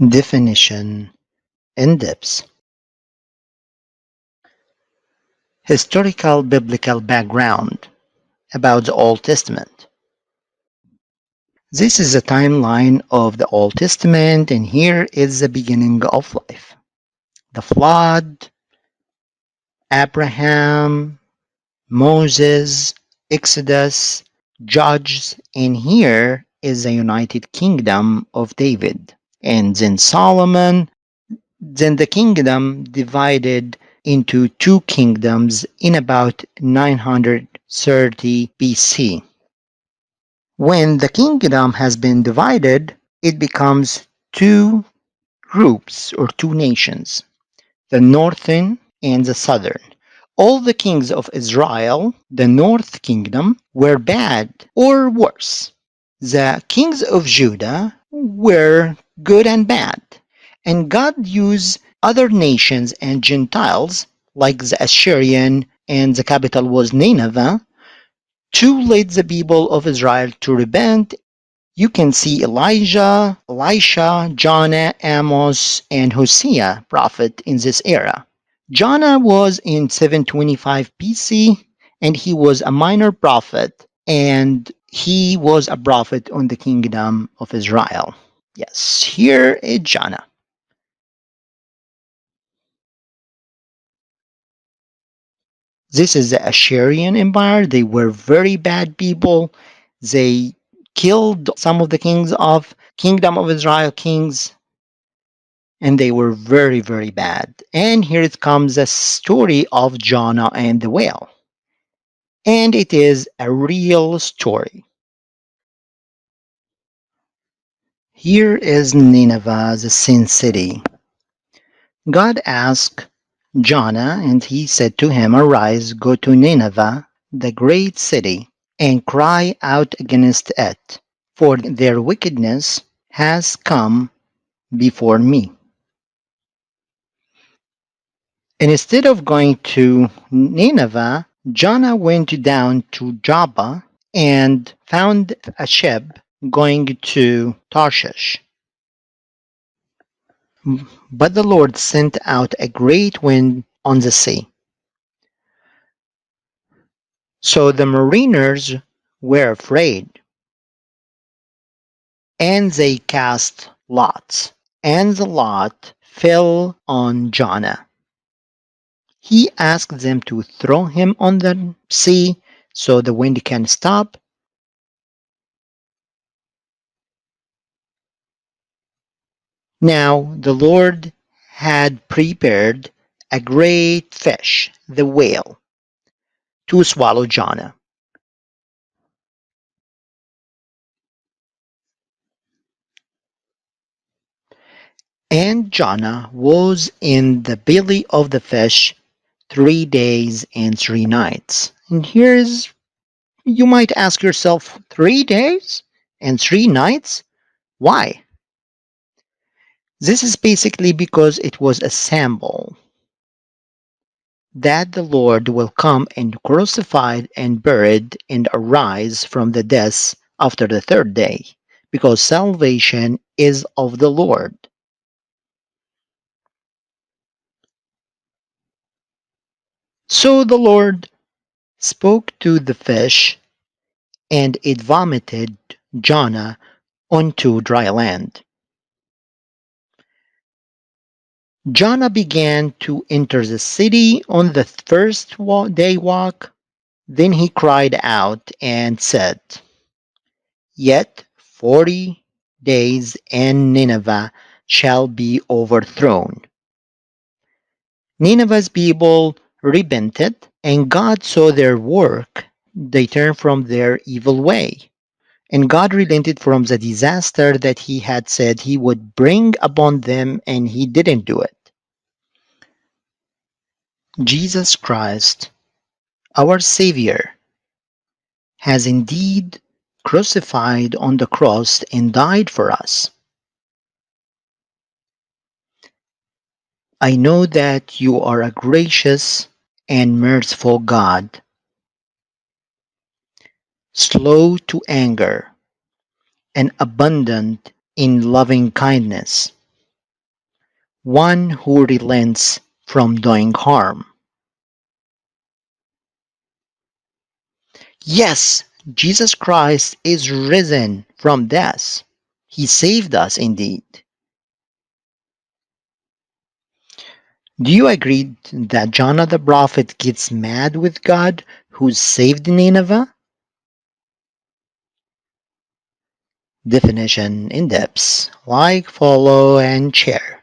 Definition in depth. Historical biblical background about the Old Testament. This is a timeline of the Old Testament, and here is the beginning of life. The flood, Abraham, Moses, Exodus, Judges, and here is the United Kingdom of David. And then Solomon, then the kingdom divided into two kingdoms in about 930 BC. When the kingdom has been divided, it becomes two groups or two nations, the northern and the southern. All the kings of Israel, the north kingdom, were bad or worse. The kings of Judah were good and bad. And God used other nations and Gentiles, like the Assyrian, and the capital was Nineveh, to lead the people of Israel to repent. You can see Elijah, Elisha, Jonah, Amos, and Hosea prophet in this era. Jonah was in 725 BC, and he was a minor prophet, and he was a prophet on the kingdom of Israel. Yes, here is Jonah. This is the Assyrian Empire. They were very bad people. They killed some of the kings of Kingdom of Israel kings, and they were very, very bad. And here it comes the story of Jonah and the whale. And it is a real story. Here is Nineveh, the sin city. God asked Jonah, and he said to him, "Arise, go to Nineveh, the great city, and cry out against it, for their wickedness has come before me." And instead of going to Nineveh, Jonah went down to Joppa and found a ship going to Tarshish. But the Lord sent out a great wind on the sea. So the mariners were afraid, and they cast lots, and the lot fell on Jonah. He asked them to throw him on the sea so the wind can stop. Now the Lord had prepared a great fish, the whale, to swallow Jonah. And Jonah was in the belly of the fish 3 days and 3 nights. And here's, you might ask yourself, 3 days and 3 nights? Why? This is basically because it was a symbol that the Lord will come and crucified and buried and arise from the death after the third day, because salvation is of the Lord. So the Lord spoke to the fish, and it vomited Jonah onto dry land. Jonah began to enter the city on the first day walk. Then he cried out and said, "Yet 40 days and Nineveh shall be overthrown." Nineveh's people repented, and God saw their work. They turned from their evil way. And God relented from the disaster that he had said he would bring upon them, and he didn't do it. Jesus Christ, our Savior, has indeed crucified on the cross and died for us. I know that you are a gracious and merciful God, slow to anger and abundant in loving kindness. one who relents from doing harm. Yes, Jesus Christ is risen from death. He saved us indeed. Do you agree that Jonah the prophet gets mad with God who saved Nineveh? Definition in depth. Like, follow, and share.